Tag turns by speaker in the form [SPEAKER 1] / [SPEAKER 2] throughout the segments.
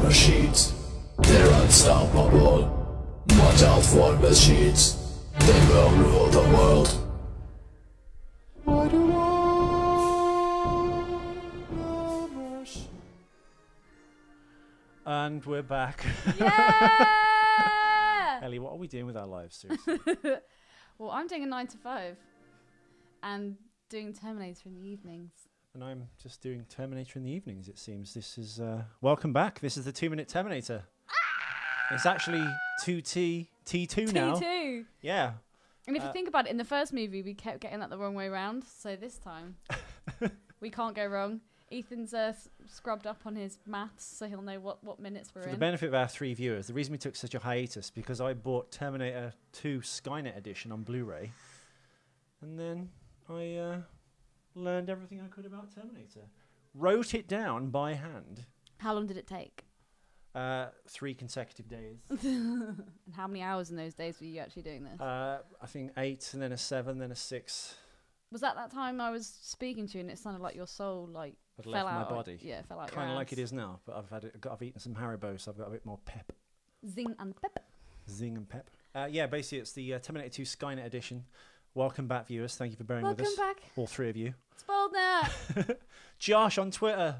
[SPEAKER 1] machines. They're unstoppable. Watch out for machines. They will rule the world.
[SPEAKER 2] And we're back.
[SPEAKER 3] Yeah!
[SPEAKER 2] Ellie, what are we doing with our lives, seriously?
[SPEAKER 3] Well, I'm doing a 9 to 5 and doing Terminator in the evenings.
[SPEAKER 2] And I'm just doing Terminator in the evenings, it seems. This is, welcome back. This is the 2-minute Terminator. It's actually T2 now.
[SPEAKER 3] T2!
[SPEAKER 2] Yeah.
[SPEAKER 3] And if you think about it, in the first movie, we kept getting that the wrong way round. So this time, we can't go wrong. Ethan's scrubbed up on his maths, so he'll know what minutes we're in.
[SPEAKER 2] For the benefit of our 3 viewers, the reason we took such a hiatus because I bought Terminator 2 Skynet Edition on Blu-ray, and then I learned everything I could about Terminator. Wrote it down by hand.
[SPEAKER 3] How long did it take?
[SPEAKER 2] 3 consecutive days.
[SPEAKER 3] And how many hours in those days were you actually doing this?
[SPEAKER 2] I think 8, and then a 7, then a 6.
[SPEAKER 3] Was that time I was speaking to you and it sounded like your soul
[SPEAKER 2] Had
[SPEAKER 3] fell
[SPEAKER 2] left
[SPEAKER 3] out?
[SPEAKER 2] my body.
[SPEAKER 3] Yeah, fell out.
[SPEAKER 2] Kind of like it is now, but I've eaten some Haribo, so I've got a bit more pep.
[SPEAKER 3] Zing and pep.
[SPEAKER 2] Zing and pep. Yeah, basically it's the Terminator 2 Skynet Edition. Welcome back, viewers. Thank you for bearing with us.
[SPEAKER 3] Welcome back.
[SPEAKER 2] All 3 of you.
[SPEAKER 3] Spoiled now.
[SPEAKER 2] Josh on Twitter.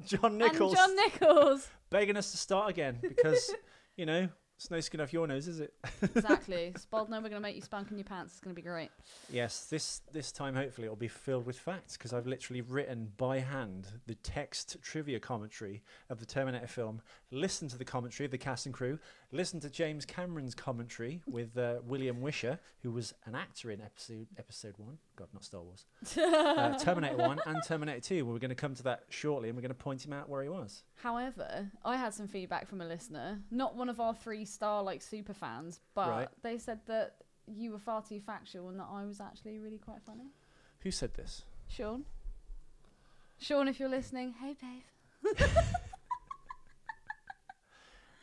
[SPEAKER 2] John Nichols.
[SPEAKER 3] And John Nichols.
[SPEAKER 2] Begging us to start again because, you know, it's no skin off your nose, is it?
[SPEAKER 3] Exactly. Spoiled now, we're going to make you spunk in your pants. It's going to be great.
[SPEAKER 2] Yes, this time hopefully it'll be filled with facts because I've literally written by hand the text trivia commentary of the Terminator film, listened to the commentary of the cast and crew, listened to James Cameron's commentary with William Wisher, who was an actor in episode 1. God, not Star Wars. Terminator 1 and Terminator 2. Well, we're going to come to that shortly and we're going to point him out where he was.
[SPEAKER 3] However, I had some feedback from a listener, not one of our 3-star like super fans, but they said that you were far too factual and that I was actually really quite funny.
[SPEAKER 2] Who said this?
[SPEAKER 3] Sean. Sean, if you're listening, hey babe.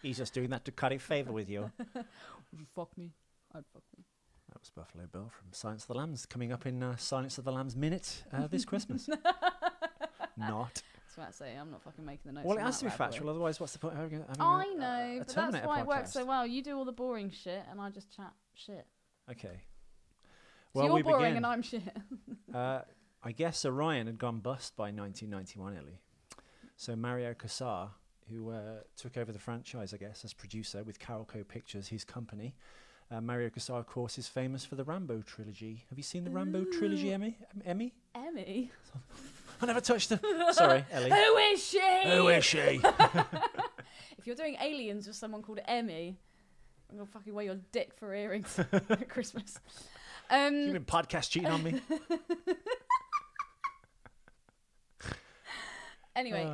[SPEAKER 2] He's just doing that to curry favour with you.
[SPEAKER 3] Would you fuck me? I'd fuck me.
[SPEAKER 2] That was Buffalo Bill from Silence of the Lambs, coming up in Silence of the Lambs Minute this Christmas. Not.
[SPEAKER 3] That's what I say. I'm not fucking making the notes.
[SPEAKER 2] Well, it has to be factual, otherwise what's the point of having
[SPEAKER 3] I know, but that's why it works
[SPEAKER 2] podcast?
[SPEAKER 3] so well. You do all the boring shit and I just chat shit.
[SPEAKER 2] Okay.
[SPEAKER 3] So you're boring and I'm shit.
[SPEAKER 2] I guess Orion had gone bust by 1991, Ellie. So Mario Casar, who took over the franchise, I guess, as producer with Carolco Pictures, his company. Mario Casar, of course, is famous for the Rambo trilogy. Have you seen the Rambo trilogy, Emmy?
[SPEAKER 3] Emmy?
[SPEAKER 2] I never touched her. Sorry, Ellie.
[SPEAKER 3] Who is she?
[SPEAKER 2] Who is she?
[SPEAKER 3] If you're doing Aliens with someone called Emmy, I'm going to fucking wear your dick for earrings at Christmas.
[SPEAKER 2] You've been podcast cheating on me.
[SPEAKER 3] Anyway.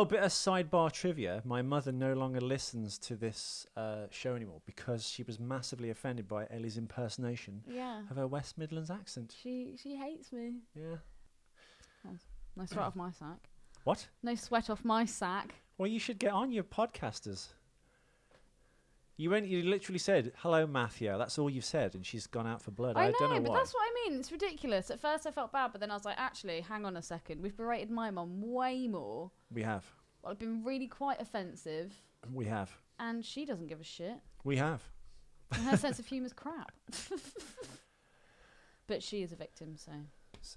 [SPEAKER 2] Bit of sidebar trivia. My mother no longer listens to this show anymore because she was massively offended by Ellie's impersonation of her West Midlands accent.
[SPEAKER 3] She hates me.
[SPEAKER 2] Yeah.
[SPEAKER 3] No sweat off my sack.
[SPEAKER 2] What?
[SPEAKER 3] No sweat off my sack.
[SPEAKER 2] Well, you should get on your podcasters. You literally said, hello, Matthew. That's all you've said, and she's gone out for blood. I don't know
[SPEAKER 3] but
[SPEAKER 2] why.
[SPEAKER 3] that's what I mean. It's ridiculous. At first I felt bad, but then I was like, actually, hang on a second. We've berated my mum way more.
[SPEAKER 2] We have.
[SPEAKER 3] Well, I've been really quite offensive.
[SPEAKER 2] We have.
[SPEAKER 3] And she doesn't give a shit.
[SPEAKER 2] We have.
[SPEAKER 3] And her sense of humour's crap. But she is a victim, so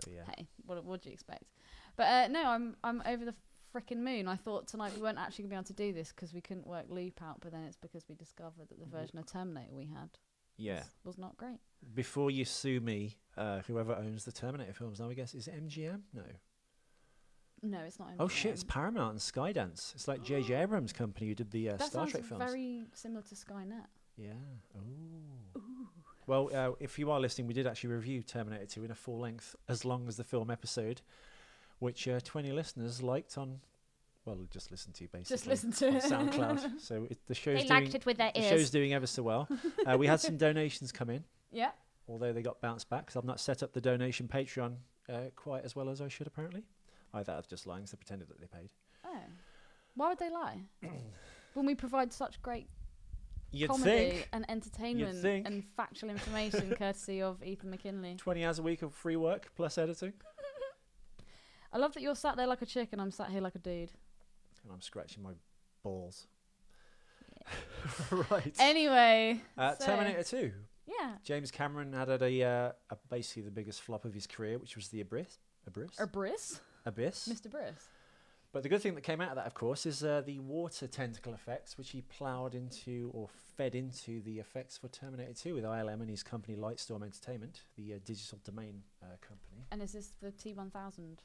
[SPEAKER 2] yeah.
[SPEAKER 3] Hey, what do you expect? But no, I'm over the frickin' moon. I thought tonight we weren't actually going to be able to do this because we couldn't work Loop out, but then it's because we discovered that the version of Terminator we had was not great.
[SPEAKER 2] Before you sue me, whoever owns the Terminator films now, I guess, is it MGM?
[SPEAKER 3] No, it's not MGM.
[SPEAKER 2] Oh shit, it's Paramount and Skydance. It's like J.J. Abrams' company who did the Star Trek films.
[SPEAKER 3] That sounds very similar to Skynet.
[SPEAKER 2] Yeah. Ooh. Well, if you are listening, we did actually review Terminator 2 in a full length, as long as the film episode, which 20 listeners liked on, just listen to basically.
[SPEAKER 3] Just listen to it.
[SPEAKER 2] SoundCloud. So the show's
[SPEAKER 3] liked it with their ears.
[SPEAKER 2] The show's doing ever so well. We had some donations come in.
[SPEAKER 3] Yeah.
[SPEAKER 2] Although they got bounced back, because I've not set up the donation Patreon quite as well as I should, apparently. Either that's just lying, so they pretended that they paid.
[SPEAKER 3] Oh. Why would they lie? When we provide such great
[SPEAKER 2] You'd
[SPEAKER 3] comedy
[SPEAKER 2] think.
[SPEAKER 3] and entertainment and factual information courtesy of Ethan McKinley.
[SPEAKER 2] 20 hours a week of free work plus editing.
[SPEAKER 3] I love that you're sat there like a chick and I'm sat here like a dude.
[SPEAKER 2] And I'm scratching my balls. Right.
[SPEAKER 3] Anyway,
[SPEAKER 2] Terminator 2.
[SPEAKER 3] Yeah.
[SPEAKER 2] James Cameron had basically the biggest flop of his career, which was the Abyss.
[SPEAKER 3] Abyss. Mr. Briss.
[SPEAKER 2] But the good thing that came out of that, of course, is the water tentacle effects, which he ploughed into or fed into the effects for Terminator 2 with ILM and his company Lightstorm Entertainment, the digital domain company.
[SPEAKER 3] And is this the T-1000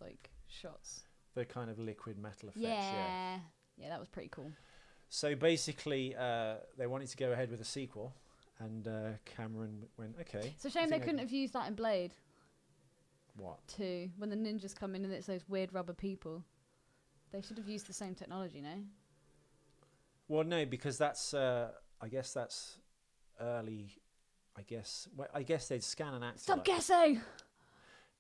[SPEAKER 3] like shots?
[SPEAKER 2] The kind of liquid metal effects.
[SPEAKER 3] Yeah. Yeah, that was pretty cool.
[SPEAKER 2] So basically, they wanted to go ahead with a sequel, and Cameron went, okay.
[SPEAKER 3] It's a shame they couldn't have used that in Blade.
[SPEAKER 2] What?
[SPEAKER 3] 2, when the ninjas come in and it's those weird rubber people. They should have used the same technology, no?
[SPEAKER 2] Well, no, because that's, I guess that's early, I guess they'd scan and act.
[SPEAKER 3] Stop guessing!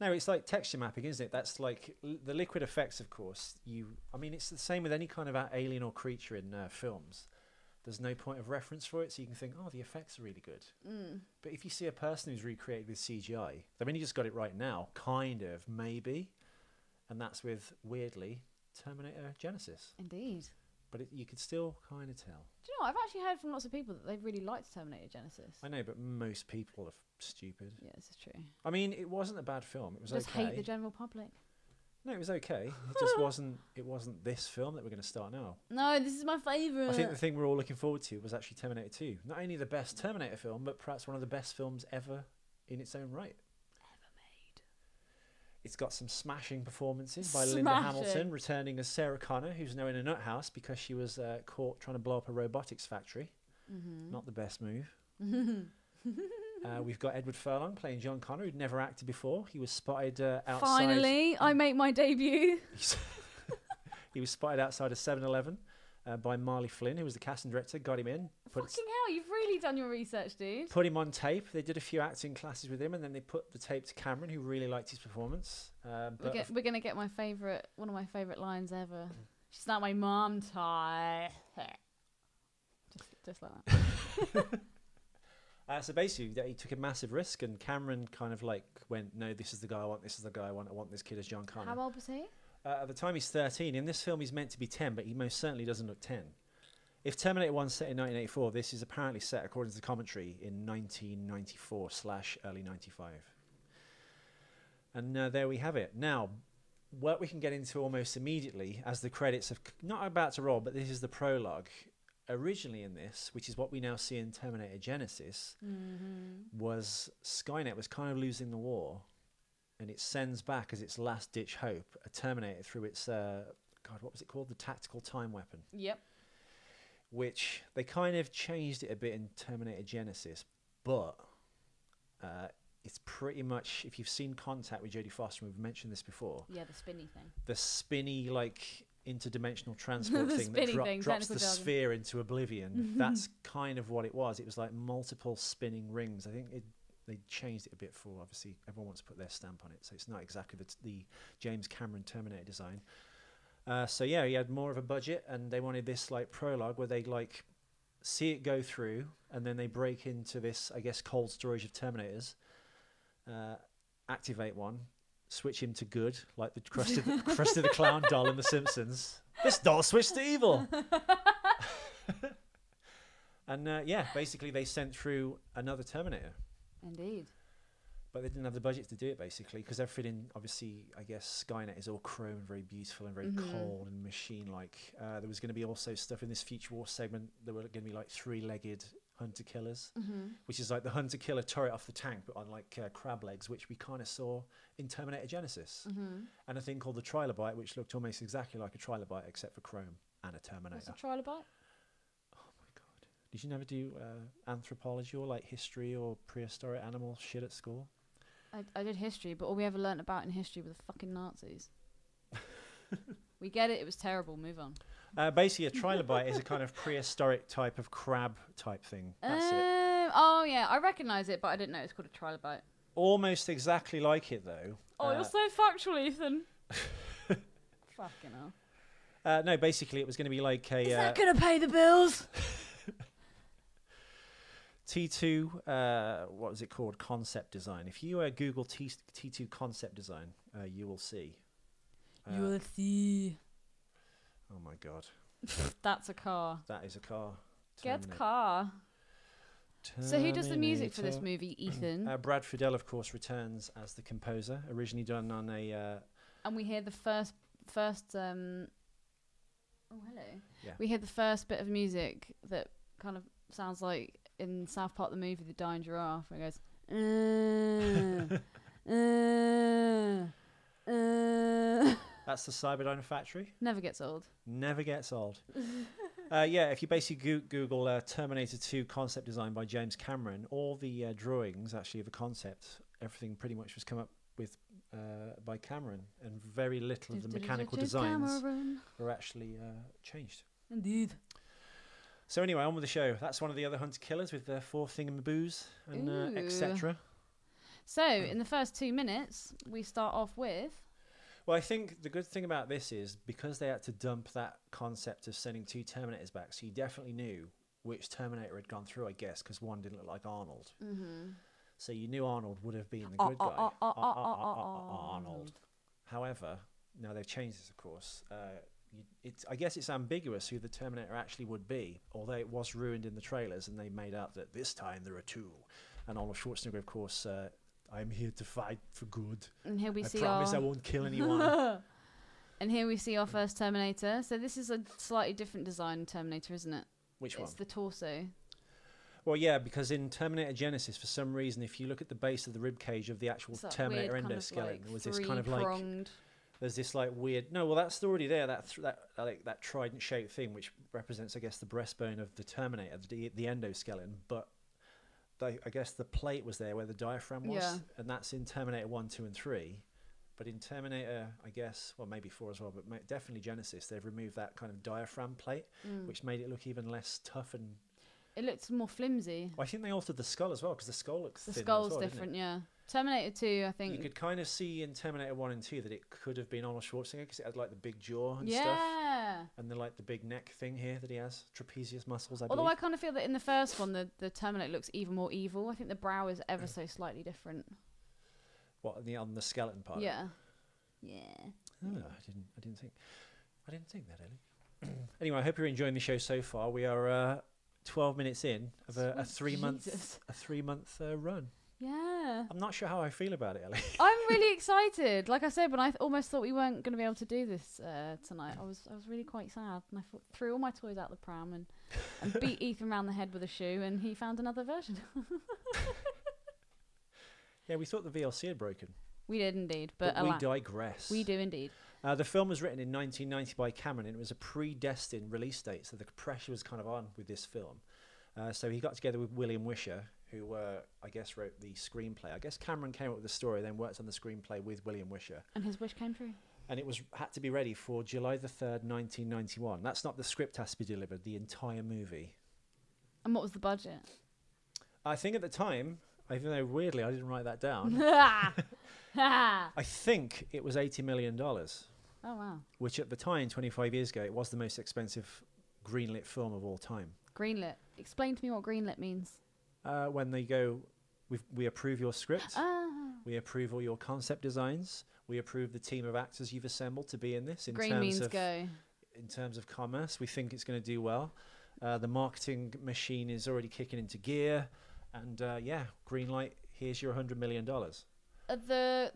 [SPEAKER 2] No, it's like texture mapping, isn't it? That's like the liquid effects, of course. I mean, it's the same with any kind of alien or creature in films. There's no point of reference for it, so you can think, oh, the effects are really good. But if you see a person who's recreated with CGI, I mean, you just got it right now, kind of, maybe. And that's with, weirdly, Terminator Genisys.
[SPEAKER 3] Indeed.
[SPEAKER 2] But you could still kind of tell.
[SPEAKER 3] Do you know what? I've actually heard from lots of people that they really liked Terminator Genisys.
[SPEAKER 2] I know, but most people are stupid.
[SPEAKER 3] Yeah, this is true.
[SPEAKER 2] I mean, it wasn't a bad film. It was
[SPEAKER 3] just
[SPEAKER 2] okay.
[SPEAKER 3] hate the general public.
[SPEAKER 2] No, it was okay. It just wasn't. It wasn't this film that we're going to start now.
[SPEAKER 3] No, this is my favourite.
[SPEAKER 2] I think the thing we're all looking forward to was actually Terminator 2. Not only the best Terminator film, but perhaps one of the best films ever in its own right.
[SPEAKER 3] Ever made.
[SPEAKER 2] It's got some smashing performances by Linda Hamilton, returning as Sarah Connor, who's now in a nut house because she was caught trying to blow up a robotics factory. Not the best move. We've got Edward Furlong playing John Connor, who'd never acted before. He was spotted outside...
[SPEAKER 3] Finally, I make my debut.
[SPEAKER 2] He was spotted outside a 7-Eleven by Marley Flynn, who was the casting director, got him in.
[SPEAKER 3] Fucking hell, you've really done your research, dude.
[SPEAKER 2] Put him on tape. They did a few acting classes with him, and then they put the tape to Cameron, who really liked his performance.
[SPEAKER 3] We're going to get one of my favourite lines ever. She's not my mom, Ty. just like that.
[SPEAKER 2] So basically, he took a massive risk, and Cameron kind of like went, no, this is the guy I want, this is the guy I want this kid as John Connor.
[SPEAKER 3] How old was he?
[SPEAKER 2] At the time, he's 13. In this film, he's meant to be 10, but he most certainly doesn't look 10. If Terminator 1 set in 1984, this is apparently set, according to the commentary, in 1994/early 95. And there we have it. Now, what we can get into almost immediately, as the credits have not about to roll, but this is the prologue. Originally in this, which is what we now see in Terminator Genisys, was Skynet was kind of losing the war, and it sends back as its last-ditch hope a Terminator through its, what was it called? The tactical time weapon. Yep. Which they kind of changed it a bit in Terminator Genisys, but it's pretty much, if you've seen Contact with Jodie Foster, we've mentioned this before.
[SPEAKER 3] Yeah, the spinny thing.
[SPEAKER 2] The spinny, like... interdimensional transport thing that drops the sphere into oblivion. That's kind of what it was. It was like multiple spinning rings. I think they changed it a bit for, obviously, everyone wants to put their stamp on it, so it's not exactly the James Cameron Terminator design. So yeah, he had more of a budget, and they wanted this like prologue where they like see it go through, and then they break into this, I guess, cold storage of Terminators, activate one, switch him to good, like the Krusty the Clown doll in The Simpsons. This doll switched to evil. And yeah, basically they sent through another Terminator. Indeed. But they didn't have the budget to do it, basically, because everything, obviously, I guess Skynet is all chrome and very beautiful and very cold and machine-like. There was going to be also stuff in this Future War segment. There were going to be like 3-legged hunter killers, which is like the hunter killer turret off the tank, but on like crab legs, which we kind of saw in Terminator Genisys. And a thing called the TriloByte, which looked almost exactly like a TriloByte, except for chrome and a Terminator.
[SPEAKER 3] What's a TriloByte?
[SPEAKER 2] Oh my god! Did you never do anthropology or like history or prehistoric animal shit at school?
[SPEAKER 3] I did history, but all we ever learnt about in history were the fucking Nazis. We get it. It was terrible. Move on.
[SPEAKER 2] Basically, a TriloByte is a kind of prehistoric type of crab type thing. That's it.
[SPEAKER 3] Oh, yeah. I recognise it, but I didn't know it's called a TriloByte.
[SPEAKER 2] Almost exactly like it, though.
[SPEAKER 3] Oh, you're so factual, Ethan. Fucking hell.
[SPEAKER 2] No, basically, it was going to be like a...
[SPEAKER 3] Is that going to pay the bills?
[SPEAKER 2] T2, what was it called? Concept design. If you Google T2 concept design, you will see.
[SPEAKER 3] You will see.
[SPEAKER 2] Oh my god.
[SPEAKER 3] That's a car.
[SPEAKER 2] That is a car.
[SPEAKER 3] Get car. So who does the music for this movie, Ethan?
[SPEAKER 2] Brad Fiedel, of course, returns as the composer. Originally done on a...
[SPEAKER 3] and we hear the first oh, hello.
[SPEAKER 2] Yeah.
[SPEAKER 3] We hear the first bit of music that kind of sounds like in South Park the movie, The Dying Giraffe, where it goes...
[SPEAKER 2] That's the Cyberdyne factory.
[SPEAKER 3] Never gets old.
[SPEAKER 2] Never gets old. Yeah, if you basically Google Terminator 2 concept design by James Cameron, all the drawings actually of the concept, everything pretty much was come up with by Cameron, and very little of the mechanical designs were actually changed.
[SPEAKER 3] Indeed.
[SPEAKER 2] So anyway, on with the show. That's one of the other hunter killers with their 4 thingamaboos and etc.
[SPEAKER 3] So in the first 2 minutes, we start off with...
[SPEAKER 2] Well, I think the good thing about this is because they had to dump that concept of sending 2 Terminators back, so you definitely knew which Terminator had gone through, I guess, because one didn't look like Arnold. So you knew Arnold would have been the good guy. Arnold. However, now they've changed this, of course. I guess it's ambiguous who the Terminator actually would be, although it was ruined in the trailers, and they made out that this time there are 2. And Arnold Schwarzenegger, of course... I'm here to fight for good. And here we see I promise I won't kill anyone.
[SPEAKER 3] And here we see our first Terminator. So this is a slightly different design Terminator, isn't it?
[SPEAKER 2] Which one?
[SPEAKER 3] It's the torso.
[SPEAKER 2] Well, yeah, because in Terminator Genisys, for some reason, if you look at the base of the rib cage of the actual Terminator endoskeleton, there was this kind of like... There's this like weird... No, well, that's already there. That trident-shaped thing, which represents, I guess, the breastbone of the Terminator, the endoskeleton, but... I guess the plate was there where the diaphragm was, and that's in Terminator 1, 2, and 3. But in Terminator, I guess, well, maybe 4 as well, but definitely Genisys, they've removed that kind of diaphragm plate, which made it look even less tough and...
[SPEAKER 3] It looks more flimsy.
[SPEAKER 2] Well, I think they altered the skull as well, because the skull looks thin.
[SPEAKER 3] The skull's
[SPEAKER 2] as well,
[SPEAKER 3] different, yeah. Terminator 2, I think...
[SPEAKER 2] You could kind of see in Terminator 1 and 2 that it could have been Arnold Schwarzenegger, because it had like the big jaw and stuff. And then like the big neck thing here that he has, trapezius muscles, I believe.
[SPEAKER 3] Although I kind of feel that in the first one, the Terminator looks even more evil. I think the brow is ever so slightly different.
[SPEAKER 2] What, on the skeleton part?
[SPEAKER 3] Yeah. Yeah.
[SPEAKER 2] Oh, I didn't think that, Ellie. Anyway, I hope you're enjoying the show so far. We are 12 minutes in of a 3 month run.
[SPEAKER 3] Yeah.
[SPEAKER 2] I'm not sure how I feel about it, Ellie.
[SPEAKER 3] I'm really excited. Like I said, when I almost thought we weren't going to be able to do this tonight, I was really quite sad. And I threw all my toys out the pram and beat Ethan round the head with a shoe, and he found another version.
[SPEAKER 2] Yeah, we thought the VLC had broken.
[SPEAKER 3] We did indeed. But
[SPEAKER 2] we digress.
[SPEAKER 3] We do indeed.
[SPEAKER 2] The film was written in 1990 by Cameron, and it was a predestined release date, so the pressure was kind of on with this film. So he got together with William Wisher, who I guess wrote the screenplay. I guess Cameron came up with the story, then worked on the screenplay with William Wisher.
[SPEAKER 3] And his wish came true.
[SPEAKER 2] And it had to be ready for July the 3rd, 1991. That's not the script has to be delivered, the entire movie.
[SPEAKER 3] And what was the budget?
[SPEAKER 2] I think at the time, even though weirdly I didn't write that down, I think it was $80 million.
[SPEAKER 3] Oh, wow.
[SPEAKER 2] Which at the time, 25 years ago, it was the most expensive greenlit film of all time.
[SPEAKER 3] Greenlit. Explain to me what greenlit means.
[SPEAKER 2] When they go, we approve your script, we approve all your concept designs, we approve the team of actors you've assembled to be in this. In terms of commerce, we think it's going to do well. The marketing machine is already kicking into gear, and yeah, green light. Here's your $100 million.
[SPEAKER 3] The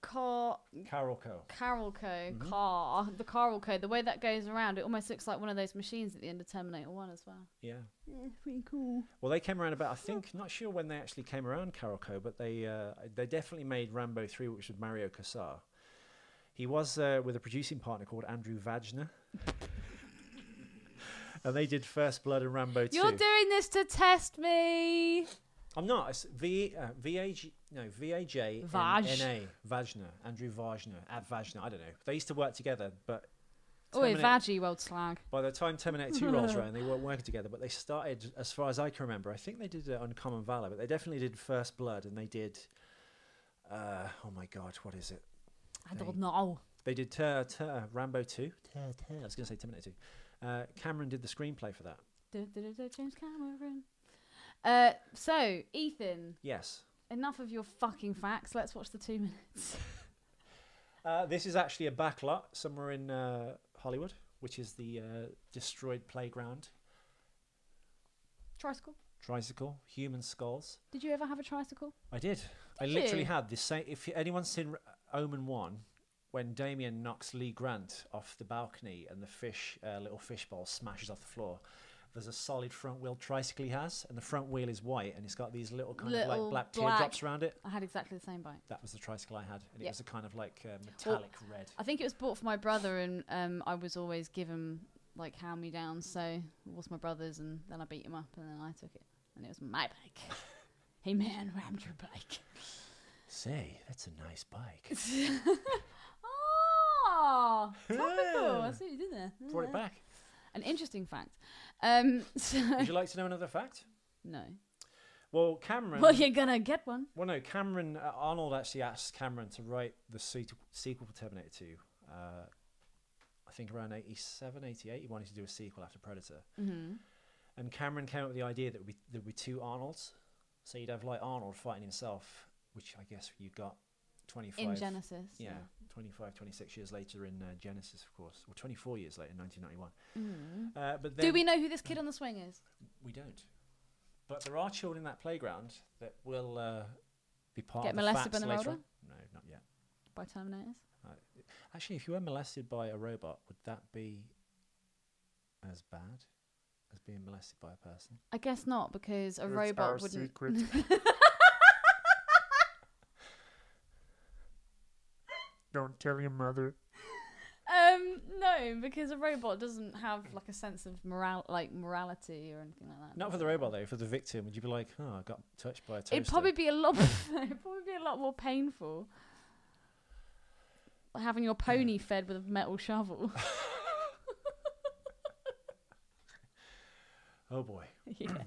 [SPEAKER 3] Carolco. The Carolco, the way that goes around, it almost looks like one of those machines at the end of Terminator 1 as well.
[SPEAKER 2] Yeah.
[SPEAKER 3] Pretty cool.
[SPEAKER 2] Well, they came around about, I think, not sure when they actually came around Carolco, but they definitely made Rambo 3, which was Mario Casar. He was with a producing partner called Andrew Wagner. And they did First Blood and Rambo 2.
[SPEAKER 3] You're doing this to test me.
[SPEAKER 2] I'm not. It's V-A-J-N-A. Wagner. Andrew Wagner. Wagner. I don't know. They used to work together, but...
[SPEAKER 3] Vaggie, world slag.
[SPEAKER 2] By the time Terminator 2 rolls around, they weren't working together, but they started, as far as I can remember, I think they did Uncommon Valor, but they definitely did First Blood, and they did... oh my God, what is it?
[SPEAKER 3] I don't know.
[SPEAKER 2] They did Rambo 2. I was going to say Terminator 2. Cameron did the screenplay for that.
[SPEAKER 3] James Cameron. So, Ethan.
[SPEAKER 2] Yes.
[SPEAKER 3] Enough of your fucking facts. Let's watch the 2 minutes.
[SPEAKER 2] This is actually a backlot somewhere in Hollywood. which is the destroyed playground. Tricycle, human skulls.
[SPEAKER 3] Did you ever have a tricycle?
[SPEAKER 2] I did. I literally had this same. If anyone's seen Omen 1, when Damien knocks Lee Grant off the balcony and the little fishbowl smashes off the floor, there's a solid front wheel tricycle he has, and the front wheel is white, and it's got these little kind of like black teardrops around it.
[SPEAKER 3] I had exactly the same bike.
[SPEAKER 2] That was the tricycle I had, and it was a kind of like metallic red.
[SPEAKER 3] I think it was bought for my brother, and I was always given like hand-me-downs, so it was my brother's, and then I beat him up, and then I took it, and it was my bike. Hey man, rammed your bike.
[SPEAKER 2] Say, that's a nice bike.
[SPEAKER 3] Oh, topical. I see what you did there.
[SPEAKER 2] Brought it back.
[SPEAKER 3] An interesting fact.
[SPEAKER 2] Would you like to know another fact?
[SPEAKER 3] No.
[SPEAKER 2] Well, Cameron...
[SPEAKER 3] Well, you're going to get one.
[SPEAKER 2] Well, no, Cameron... Arnold actually asked Cameron to write the sequel for Terminator 2. I think around 87, 88, he wanted to do a sequel after Predator.
[SPEAKER 3] Mm-hmm.
[SPEAKER 2] And Cameron came up with the idea that there'd be two Arnolds. So you'd have like Arnold fighting himself, which I guess you got 25...
[SPEAKER 3] In Genisys.
[SPEAKER 2] Yeah, 25, 26 years later in Genisys, of course. Or 24 years later in 1991.
[SPEAKER 3] Mm.
[SPEAKER 2] But then
[SPEAKER 3] do we know who this kid on the swing is?
[SPEAKER 2] We don't. But there are children in that playground that will be part
[SPEAKER 3] Get
[SPEAKER 2] of the
[SPEAKER 3] molested
[SPEAKER 2] facts
[SPEAKER 3] by the
[SPEAKER 2] later
[SPEAKER 3] robot?
[SPEAKER 2] on. No, not yet.
[SPEAKER 3] By Terminators?
[SPEAKER 2] Actually, if you were molested by a robot, would that be as bad as being molested by a person?
[SPEAKER 3] I guess not, because a robot wouldn't...
[SPEAKER 4] Secret. Don't tell your mother.
[SPEAKER 3] No, because a robot doesn't have like a sense of morality or anything like that.
[SPEAKER 2] Not for the robot though. For the victim, would you be like, "Oh, I got touched by a toaster"?
[SPEAKER 3] It'd probably be a lot. It'd probably be a lot more painful. Like having your pony fed with a metal shovel.
[SPEAKER 2] Oh boy.
[SPEAKER 3] Yeah,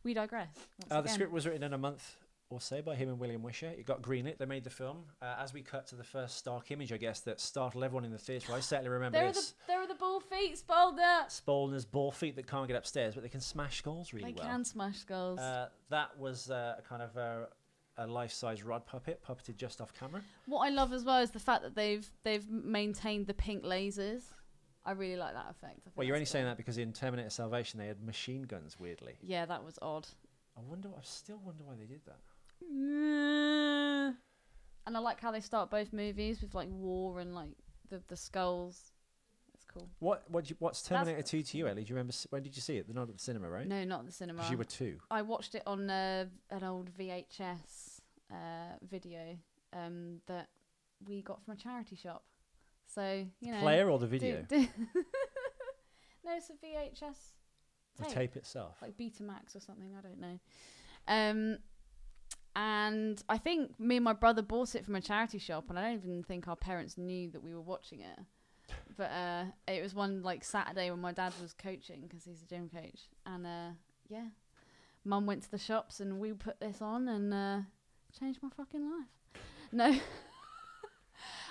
[SPEAKER 3] we digress.
[SPEAKER 2] The script was written in a month or so by him and William Wisher. It got greenlit. They made the film. As we cut to the first stark image, I guess, that startled everyone in the theatre. I certainly remember this.
[SPEAKER 3] There are the ball feet, Spalder.
[SPEAKER 2] Spalder's ball feet that can't get upstairs, but they can smash skulls really well.
[SPEAKER 3] They can smash skulls.
[SPEAKER 2] That was a kind of a life-size rod puppet, puppeted just off camera.
[SPEAKER 3] What I love as well is the fact that they've maintained the pink lasers. I really like that effect.
[SPEAKER 2] Well, you're only saying that because in Terminator Salvation they had machine guns, weirdly.
[SPEAKER 3] Yeah, that was odd.
[SPEAKER 2] I still wonder why they did that.
[SPEAKER 3] And I like how they start both movies with like war and like the skulls. That's cool.
[SPEAKER 2] What's Terminator 2 to you, Ellie? Do you remember when did you see it? Not at the cinema, right?
[SPEAKER 3] No, not at the cinema.
[SPEAKER 2] 'Cause you were 2.
[SPEAKER 3] I watched it on an old VHS video that we got from a charity shop. So you know,
[SPEAKER 2] player or the video?
[SPEAKER 3] No, it's a VHS
[SPEAKER 2] The tape itself,
[SPEAKER 3] like Betamax or something. I don't know. And I think me and my brother bought it from a charity shop, and I don't even think our parents knew that we were watching it. But it was one like Saturday when my dad was coaching, because he's a gym coach, and yeah, Mum went to the shops and we put this on and changed my fucking life. No.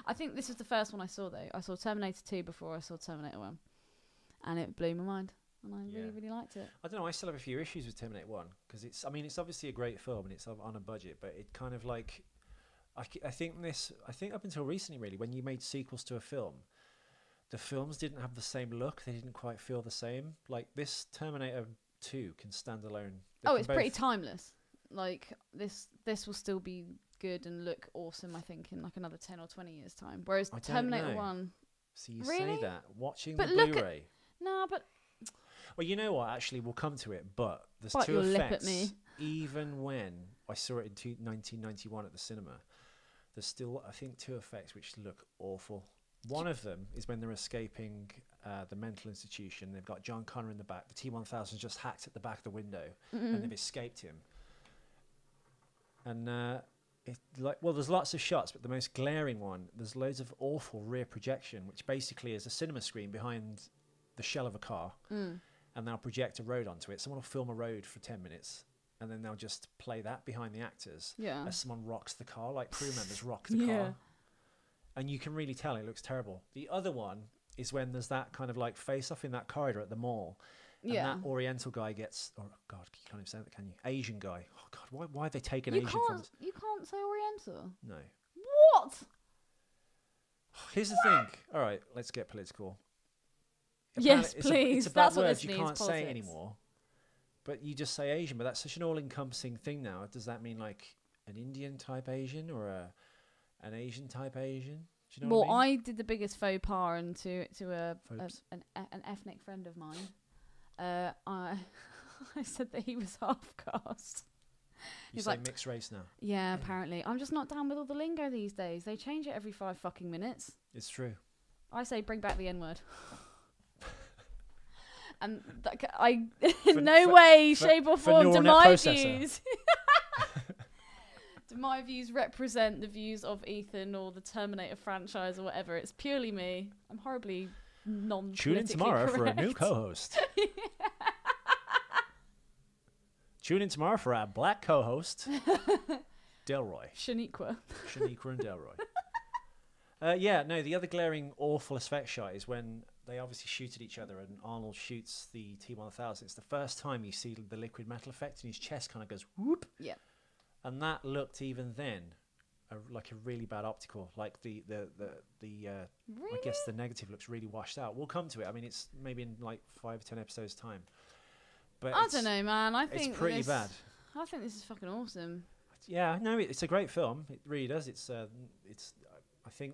[SPEAKER 3] I think this was the first one I saw though. I saw Terminator 2 before I saw Terminator 1, and it blew my mind. And I really, really liked it.
[SPEAKER 2] I don't know. I still have a few issues with Terminator 1 because it's obviously a great film and it's on a budget, but it kind of like, I think up until recently, really, when you made sequels to a film, the films didn't have the same look. They didn't quite feel the same. Like this Terminator 2 can stand alone.
[SPEAKER 3] It's pretty timeless. Like this will still be good and look awesome, I think, in like another 10 or 20 years time. Whereas Terminator 1.
[SPEAKER 2] So you
[SPEAKER 3] really?
[SPEAKER 2] say that watching the Blu-ray. Well, you know what? Actually, we'll come to it. But there's two effects.
[SPEAKER 3] Lip at me.
[SPEAKER 2] Even when I saw it in 1991 at the cinema, there's still, I think, 2 effects which look awful. One of them is when they're escaping the mental institution. They've got John Connor in the back. The T-1000 just hacked at the back of the window, and they've escaped him. And there's lots of shots, but the most glaring one, there's loads of awful rear projection, which basically is a cinema screen behind the shell of a car. And they'll project a road onto it. Someone will film a road for 10 minutes, and then they'll just play that behind the actors as someone rocks the car, like crew members rock the car. And you can really tell it looks terrible. The other one is when there's that kind of like face-off in that corridor at the mall, and that Oriental guy gets... Oh, God, you can't even say that, can you? Asian guy. Oh, God, why have they taken Asian from this?
[SPEAKER 3] You can't say Oriental.
[SPEAKER 2] No.
[SPEAKER 3] What?
[SPEAKER 2] Here's the thing. All right, let's get political.
[SPEAKER 3] Yes,
[SPEAKER 2] It's
[SPEAKER 3] please.
[SPEAKER 2] a bad
[SPEAKER 3] That's what
[SPEAKER 2] word
[SPEAKER 3] this
[SPEAKER 2] you
[SPEAKER 3] means,
[SPEAKER 2] can't say
[SPEAKER 3] politics.
[SPEAKER 2] anymore. But you just say Asian, but that's such an all-encompassing thing now. Does that mean like an Indian type Asian or an Asian type Asian? Do you know
[SPEAKER 3] Well,
[SPEAKER 2] what I mean?
[SPEAKER 3] I did the biggest faux pas, and to
[SPEAKER 2] Phobes.
[SPEAKER 3] an ethnic friend of mine, I I said that he was half caste.
[SPEAKER 2] You
[SPEAKER 3] He's
[SPEAKER 2] say
[SPEAKER 3] like,
[SPEAKER 2] mixed race now.
[SPEAKER 3] yeah, apparently. I'm just not down with all the lingo these days. They change it every 5 fucking minutes.
[SPEAKER 2] It's true.
[SPEAKER 3] I say bring back the N-word. And I in
[SPEAKER 2] for-
[SPEAKER 3] shape or
[SPEAKER 2] for
[SPEAKER 3] form do
[SPEAKER 2] neural net
[SPEAKER 3] my
[SPEAKER 2] processor.
[SPEAKER 3] views. Do my views represent the views of Ethan or the Terminator franchise or whatever? It's purely me. I'm horribly non-politically
[SPEAKER 2] Tune in tomorrow for a new
[SPEAKER 3] correct.
[SPEAKER 2] co-host. Tune in tomorrow for our black co-host, Delroy.
[SPEAKER 3] Shaniqua.
[SPEAKER 2] Shaniqua and Delroy. Yeah, no, the other glaring awful effect shot is when they obviously shoot at each other and Arnold shoots the T-1000. It's the first time you see the liquid metal effect and his chest kind of goes whoop.
[SPEAKER 3] Yeah.
[SPEAKER 2] And that looked even then like a really bad optical. Like the
[SPEAKER 3] Really?
[SPEAKER 2] I guess the negative looks really washed out. We'll come to it. I mean, it's maybe in like 5 or 10 episodes time. But
[SPEAKER 3] I don't know, man. I think
[SPEAKER 2] it's pretty bad.
[SPEAKER 3] I think this is fucking awesome.
[SPEAKER 2] Yeah, no, it's a great film. It really does.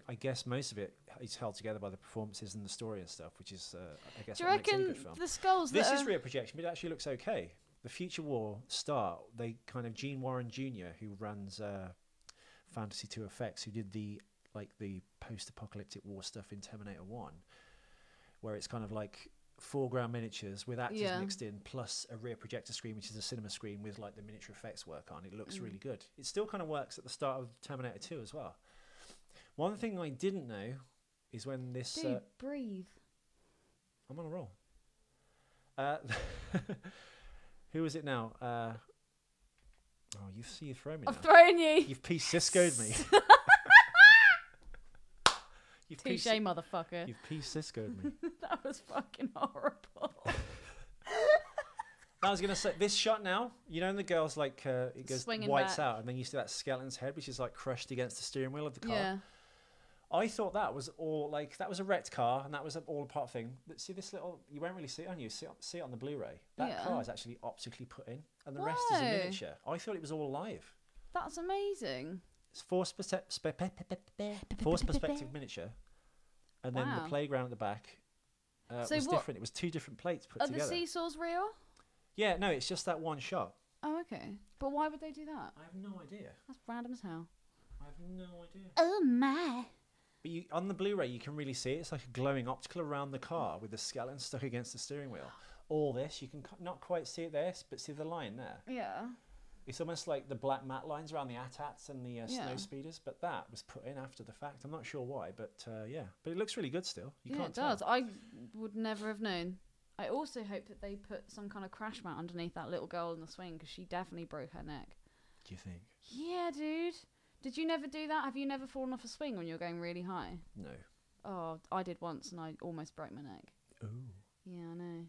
[SPEAKER 2] I guess most of it is held together by the performances and the story and stuff, which is, I guess,
[SPEAKER 3] Do you
[SPEAKER 2] what makes any
[SPEAKER 3] reckon
[SPEAKER 2] good film.
[SPEAKER 3] the skulls
[SPEAKER 2] This
[SPEAKER 3] that
[SPEAKER 2] is
[SPEAKER 3] are...
[SPEAKER 2] rear projection, but it actually looks okay. The Future War start, they kind of Gene Warren Jr., who runs Fantasy 2 Effects, who did the post-apocalyptic war stuff in Terminator 1, where it's kind of like foreground miniatures with actors mixed in, plus a rear projector screen, which is a cinema screen with like the miniature effects work on. It looks really good. It still kind of works at the start of Terminator 2 as well. One thing I didn't know is when this...
[SPEAKER 3] Dude, breathe.
[SPEAKER 2] I'm on a roll. Who is it now? You thrown me now.
[SPEAKER 3] I've thrown you.
[SPEAKER 2] You've P-Cisco'd me.
[SPEAKER 3] Touche, motherfucker.
[SPEAKER 2] You've P-Cisco'd me.
[SPEAKER 3] That was fucking horrible.
[SPEAKER 2] I was going to say, this shot now, you know, and the girl's like, it goes
[SPEAKER 3] Swinging
[SPEAKER 2] whites
[SPEAKER 3] back.
[SPEAKER 2] out, and then you see that skeleton's head, which is like crushed against the steering wheel of the car.
[SPEAKER 3] Yeah.
[SPEAKER 2] I thought that was all, like, that was a wrecked car, and that was all a part thing. But see this little, you won't really see it on you, see it on the Blu-ray. That car is actually optically put in, and the rest is a
[SPEAKER 3] Whoa.
[SPEAKER 2] miniature. I thought it was all live.
[SPEAKER 3] That's amazing.
[SPEAKER 2] It's force perspective miniature, and then
[SPEAKER 3] Wow.
[SPEAKER 2] the playground at the back
[SPEAKER 3] So
[SPEAKER 2] was
[SPEAKER 3] what-
[SPEAKER 2] different. It was 2 different plates put
[SPEAKER 3] Are
[SPEAKER 2] together.
[SPEAKER 3] the seesaws real?
[SPEAKER 2] Yeah, no, it's just that one shot.
[SPEAKER 3] Oh, okay. But why would they do that?
[SPEAKER 2] I have no idea.
[SPEAKER 3] That's random as hell.
[SPEAKER 2] I have no idea.
[SPEAKER 3] Oh my.
[SPEAKER 2] But on the Blu-ray, you can really see it. It's like a glowing optical around the car with the skeleton stuck against the steering wheel. All this, you can not quite see it there, but see the line there.
[SPEAKER 3] Yeah.
[SPEAKER 2] It's almost like the black matte lines around the AT-ATs and the snow speeders, but that was put in after the fact. I'm not sure why, but yeah. But it looks really good still. You
[SPEAKER 3] Yeah,
[SPEAKER 2] can't
[SPEAKER 3] it does.
[SPEAKER 2] tell.
[SPEAKER 3] I would never have known. I also hope that they put some kind of crash mat underneath that little girl in the swing, because she definitely broke her neck.
[SPEAKER 2] Do you think?
[SPEAKER 3] Yeah, dude. Did you never do that? Have you never fallen off a swing when you're going really high?
[SPEAKER 2] No.
[SPEAKER 3] Oh, I did once, and I almost broke my neck.
[SPEAKER 2] Ooh.
[SPEAKER 3] Yeah, I know.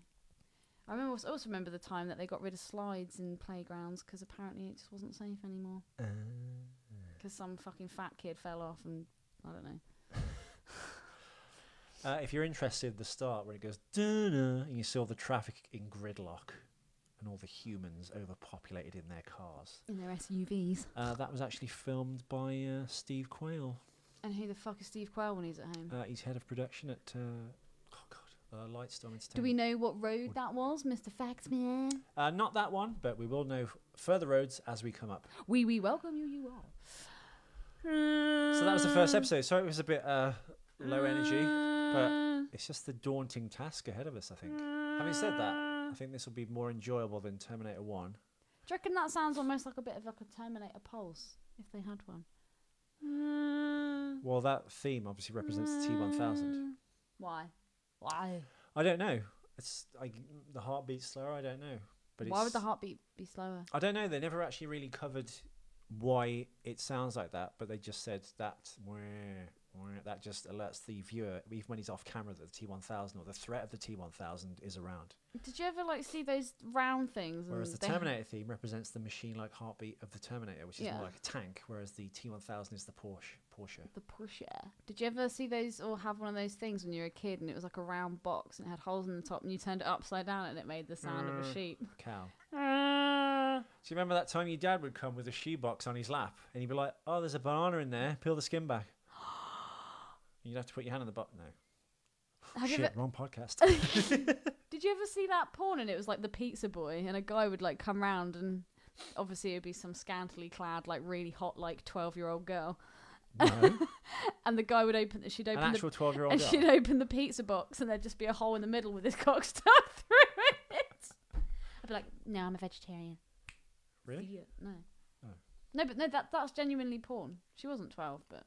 [SPEAKER 3] I also remember the time that they got rid of slides in playgrounds because apparently it just wasn't safe anymore. Because some fucking fat kid fell off, and I don't know.
[SPEAKER 2] If you're interested, the start where it goes dun and you see all the traffic in gridlock and all the humans overpopulated in their cars.
[SPEAKER 3] In their SUVs.
[SPEAKER 2] That was actually filmed by Steve Quayle.
[SPEAKER 3] And who the fuck is Steve Quale when he's at home?
[SPEAKER 2] He's head of production at Lightstorm Entertainment.
[SPEAKER 3] Do we know what road that was, Mr. Faxman?
[SPEAKER 2] Not that one, but we will know further roads as we come up.
[SPEAKER 3] We welcome you all.
[SPEAKER 2] So that was the first episode. Sorry, it was a bit low energy, but it's just the daunting task ahead of us, I think. Having said that, I think this will be more enjoyable than Terminator 1.
[SPEAKER 3] Do you reckon that sounds almost like a bit of like a Terminator pulse, if they had one?
[SPEAKER 2] Well, that theme obviously represents the T-1000.
[SPEAKER 3] Why? Why?
[SPEAKER 2] I don't know. The heartbeat's slower. I don't know. But
[SPEAKER 3] Why would the heartbeat be slower?
[SPEAKER 2] I don't know. They never actually really covered why it sounds like that, but they just said that. That just alerts the viewer, even when he's off camera, that the T-1000 or the threat of the T-1000 is around.
[SPEAKER 3] Did you ever like see those round things?
[SPEAKER 2] Whereas the Terminator theme represents the machine-like heartbeat of the Terminator, which is more like a tank, whereas the T-1000 is the Porsche. The Porsche.
[SPEAKER 3] Did you ever see those or have one of those things when you were a kid and it was like a round box and it had holes in the top and you turned it upside down and it made the sound of a sheep?
[SPEAKER 2] Cow. Do you remember that time your dad would come with a shoebox on his lap and he'd be like, oh, there's a banana in there, peel the skin back. You'd have to put your hand on the button now. Shit, wrong podcast.
[SPEAKER 3] Did you ever see that porn and it was like the pizza boy and a guy would like come round and obviously it would be some scantily clad like really hot like 12-year-old girl.
[SPEAKER 2] No.
[SPEAKER 3] And the guy would open the
[SPEAKER 2] 12-year-old
[SPEAKER 3] and
[SPEAKER 2] girl.
[SPEAKER 3] she'd open the pizza box and there'd just be a hole in the middle with his cock stuck through it. I'd be like, no, I'm a vegetarian.
[SPEAKER 2] Really?
[SPEAKER 3] Idiot. No.
[SPEAKER 2] Oh.
[SPEAKER 3] No, but no, that's genuinely porn. She wasn't 12, but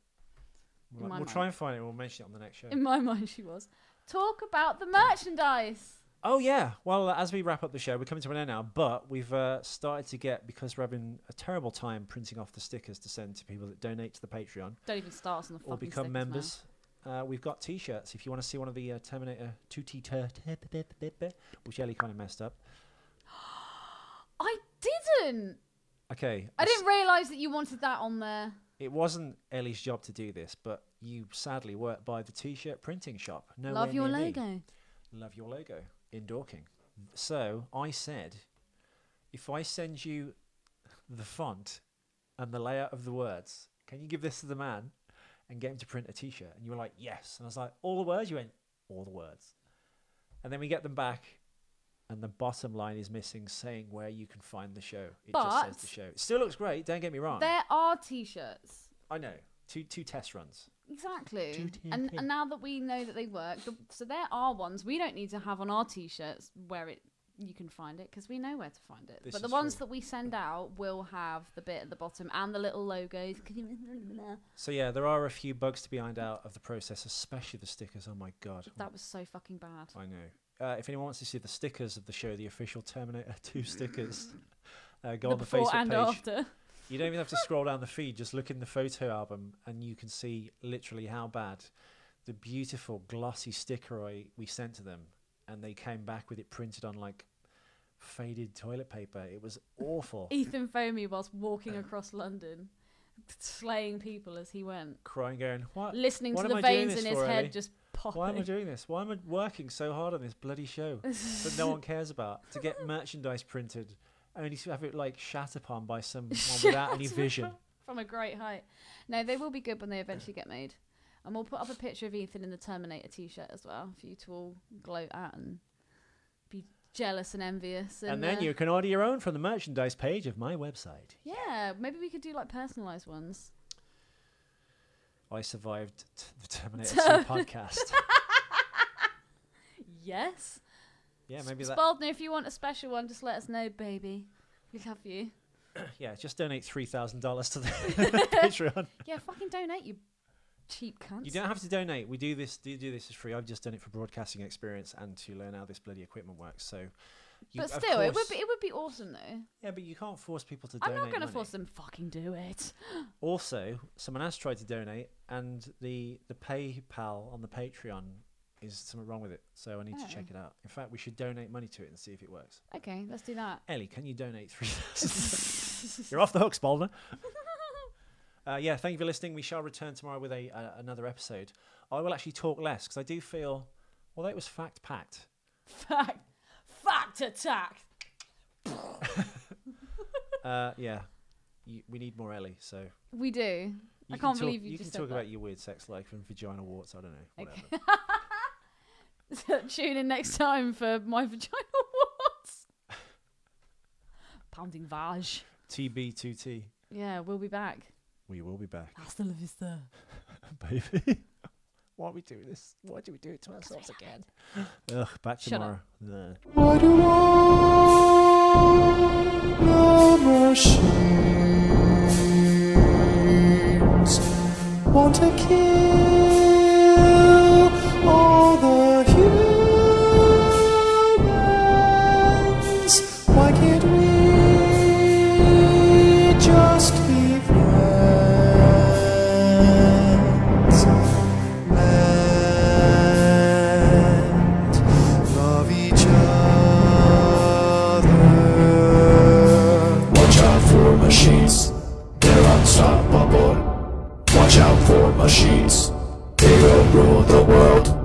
[SPEAKER 2] we'll try and find it and we'll mention it on the next show.
[SPEAKER 3] In my mind, she was. Talk about the merchandise.
[SPEAKER 2] Oh, yeah. Well, as we wrap up the show, we're coming to an end now, but we've started to get, because we're having a terrible time printing off the stickers to send to people that donate to the Patreon.
[SPEAKER 3] Don't even start on the fucking
[SPEAKER 2] or become members.
[SPEAKER 3] Now.
[SPEAKER 2] We've got T-shirts. If you want to see one of the Terminator 2T, which Ellie kind of messed up.
[SPEAKER 3] I didn't.
[SPEAKER 2] Okay.
[SPEAKER 3] I didn't realise that you wanted that on there.
[SPEAKER 2] It wasn't Ellie's job to do this, but you sadly work by the T-shirt printing shop.
[SPEAKER 3] Love your logo.
[SPEAKER 2] Love your logo in Dorking. So I said, if I send you the font and the layout of the words, can you give this to the man and get him to print a T-shirt? And you were like, yes. And I was like, all the words? You went, all the words. And then we get them back. And the bottom line is missing, saying where you can find the show. It just says the show. It still looks great, don't get me wrong.
[SPEAKER 3] There are T-shirts.
[SPEAKER 2] I know. Two test runs.
[SPEAKER 3] Exactly. And now that we know that they work, so there are ones we don't need to have on our T-shirts where you can find it, because we know where to find it. But the ones that we send out will have the bit at the bottom and the little logos.
[SPEAKER 2] So yeah, there are a few bugs to be ironed out of the process, especially the stickers. Oh my God.
[SPEAKER 3] That was so fucking bad.
[SPEAKER 2] I know. If anyone wants to see the stickers of the show, the official Terminator 2 stickers, go on the Facebook
[SPEAKER 3] and
[SPEAKER 2] page.
[SPEAKER 3] After.
[SPEAKER 2] You don't even have to scroll down the feed. Just look in the photo album and you can see literally how bad the beautiful glossy sticker we sent to them, and they came back with it printed on like faded toilet paper. It was awful.
[SPEAKER 3] Ethan Foamy whilst walking across London, slaying people as he went.
[SPEAKER 2] Crying, going, what?
[SPEAKER 3] Listening
[SPEAKER 2] what
[SPEAKER 3] to the veins in his head just popping.
[SPEAKER 2] Why am I doing this? Why am I working so hard on this bloody show that no one cares about? To get merchandise printed, only to have it like shat upon by someone without any vision.
[SPEAKER 3] From a great height. No, they will be good when they eventually get made. And we'll put up a picture of Ethan in the Terminator T-shirt as well for you to all gloat at and be jealous and envious.
[SPEAKER 2] And then you can order your own from the merchandise page of my website.
[SPEAKER 3] Yeah, maybe we could do like personalised ones.
[SPEAKER 2] I survived the Terminator 2 podcast.
[SPEAKER 3] Yes.
[SPEAKER 2] Yeah, maybe that.
[SPEAKER 3] Spalding, if you want a special one, just let us know, baby. We love you.
[SPEAKER 2] Yeah, just donate $3,000 to the Patreon.
[SPEAKER 3] Yeah, fucking donate, you cheap cunts.
[SPEAKER 2] You don't have to donate. We do this as free. I've just done it for broadcasting experience and to learn how this bloody equipment works. So,
[SPEAKER 3] but still, it would be awesome though.
[SPEAKER 2] Yeah, but you can't force people to donate.
[SPEAKER 3] I'm not going to
[SPEAKER 2] money.
[SPEAKER 3] force them. Fucking do it.
[SPEAKER 2] Also, someone has tried to donate, and the PayPal on the Patreon is something wrong with it. So I need to check it out. In fact, we should donate money to it and see if it works.
[SPEAKER 3] Okay, let's do that.
[SPEAKER 2] Ellie, can you donate $3,000? You're off the hook, Spaldner. Yeah, thank you for listening. We shall return tomorrow with another episode. I will actually talk less because I do feel, although it was fact-packed. Fact attack. Yeah, we need more Ellie. So
[SPEAKER 3] we do. I can't believe you just said that.
[SPEAKER 2] You can talk about your weird sex life and vagina warts. I don't know. Whatever.
[SPEAKER 3] Okay. Tune in next time for my vagina warts. Pounding vag.
[SPEAKER 2] TB2T.
[SPEAKER 3] Yeah, we'll be back.
[SPEAKER 2] We will be back.
[SPEAKER 3] Hasta la vista.
[SPEAKER 2] Baby. Why are we doing this? Why do we do it to ourselves again? Ugh, back tomorrow.
[SPEAKER 1] Why do all the machines want to kill all the humans? Why can't we just be friends? machines. They're unstoppable. Watch out for machines. They will rule the world.